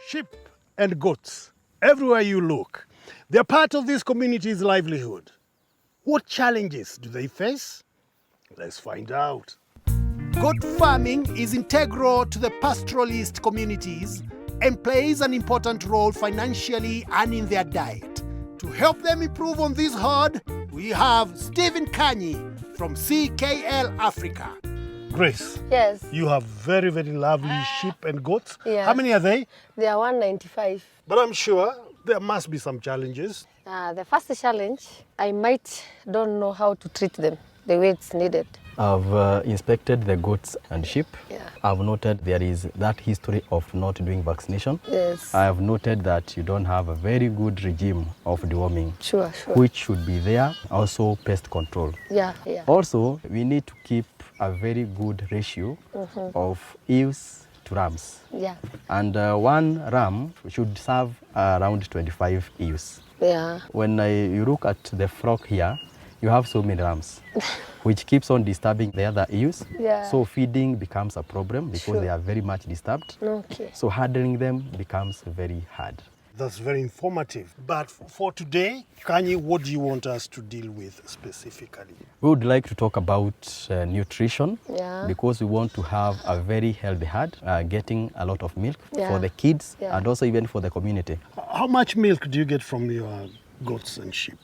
Sheep and goats, everywhere you look, they're part of this community's livelihood. What challenges do they face? Let's find out. Goat farming is integral to the pastoralist communities and plays an important role financially and in their diet. To help them improve on this herd, we have Stephen Kanyi from CKL Africa. Grace. Yes. You have very, very lovely sheep and goats. Yeah. How many are they? They are 195. But I'm sure there must be some challenges. The first challenge, I don't know how to treat them the way it's needed. I've inspected the goats and sheep. Yeah. I've noted there is that history of not doing vaccination. Yes. I have noted that you don't have a very good regime of deworming. Sure. Which should be there. Also pest control. Yeah. Also, we need to keep a very good ratio of ewes to rams. Yeah. And one ram should serve around 25 ewes. Yeah. When you look at the flock here, you have so many rams, which keeps on disturbing the other ewes. Yeah. So feeding becomes a problem because they are very much disturbed. Okay. So handling them becomes very hard. That's very informative. But for today, Kanyi, what do you want us to deal with specifically? We would like to talk about nutrition, because we want to have a very healthy herd, getting a lot of milk for the kids and also even for the community. How much milk do you get from your goats and sheep?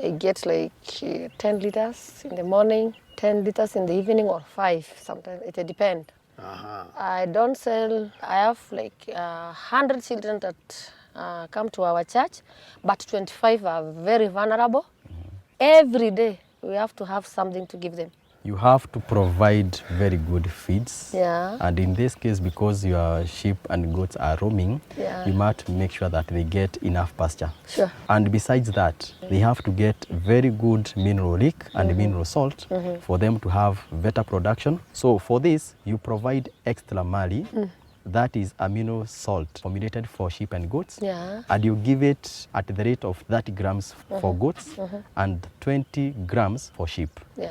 I get like 10 liters in the morning, 10 liters in the evening, or 5 sometimes. It depends. I don't sell. I have like 100 children that come to our church, but 25 are very vulnerable. Every day we have to have something to give them. You have to provide very good feeds. Yeah. And in this case, because your sheep and goats are roaming, you must make sure that they get enough pasture. Sure. And besides that, they have to get very good mineral leak and mineral salt for them to have better production. So for this, you provide extra mali. That is amino salt formulated for sheep and goats. Yeah. And you give it at the rate of 30 grams for goats and 20 grams for sheep. Yeah.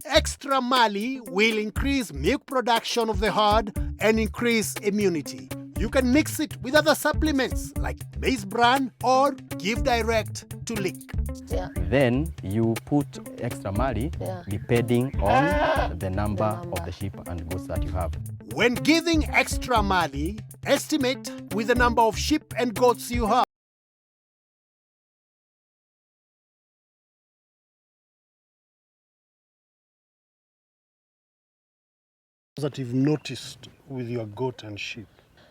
Extra mali will increase milk production of the herd and increase immunity. You can mix it with other supplements like maize bran or give direct to lick. Yeah. Then you put extra mali depending on the number of the sheep and goats that you have. When giving extra mali, estimate with the number of sheep and goats you have. That you've noticed with your goat and sheep?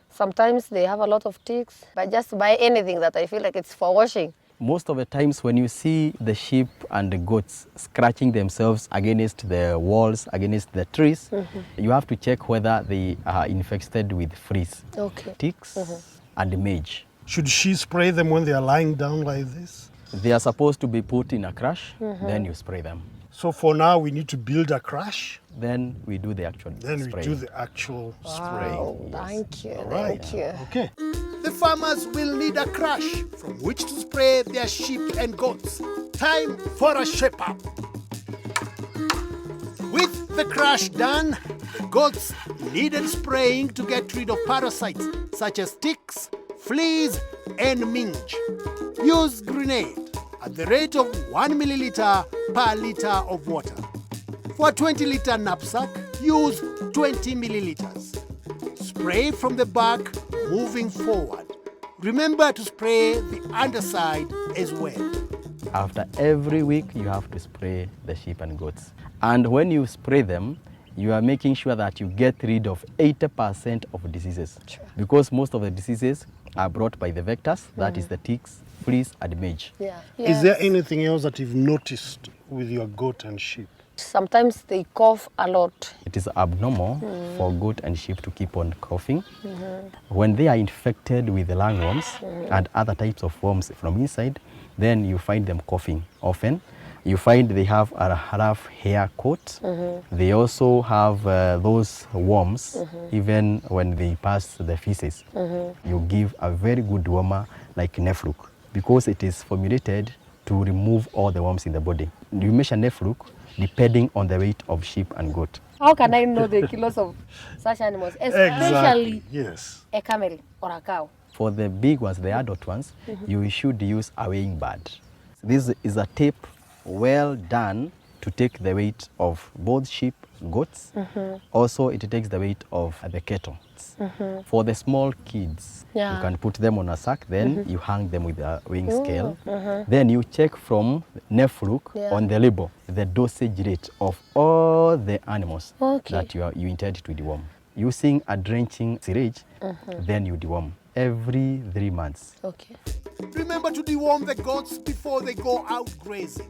Sometimes they have a lot of ticks. I just buy anything that I feel like it's for washing. Most of the times when you see the sheep and the goats scratching themselves against the walls, against the trees, you have to check whether they are infected with fleas, ticks and mange. Should she spray them when they are lying down like this? They are supposed to be put in a crush, then you spray them. So for now, we need to build a crush. Then we do the actual spraying. We do the actual spraying. Oh, thank you. All right. Thank you. Okay. The farmers will need a crush from which to spray their sheep and goats. Time for a shape up. With the crush done, the goats needed spraying to get rid of parasites such as ticks, fleas, and mange. Use grenade at the rate of 1 milliliter per liter of water. For a 20-liter knapsack, use 20 milliliters. Spray from the back, moving forward. Remember to spray the underside as well. After every week, you have to spray the sheep and goats. And when you spray them, you are making sure that you get rid of 80% of diseases. Sure. Because most of the diseases are brought by the vectors, that is the ticks, fleas, and mange. Yeah. Is there anything else that you've noticed with your goat and sheep? Sometimes they cough a lot. It is abnormal for goat and sheep to keep on coughing. When they are infected with the lungworms and other types of worms from inside, then you find them coughing often. You find they have a rough hair coat. They also have those worms even when they pass the feces. You give a very good dewormer like Nefluk because it is formulated to remove all the worms in the body. You measure Nefluk depending on the weight of sheep and goat. How can I know the kilos of such animals, especially Yes. a camel or a cow? For the big ones, the adult ones, you should use a weighing bird. This is a tape well done to take the weight of both sheep, goats. Also, it takes the weight of the cattle. For the small kids, you can put them on a sack, then you hang them with a weighing scale. Then you check from nefruk on the label the dosage rate of all the animals that you intend to deworm. Using a drenching syringe, then you deworm every 3 months. Remember to deworm the goats before they go out grazing.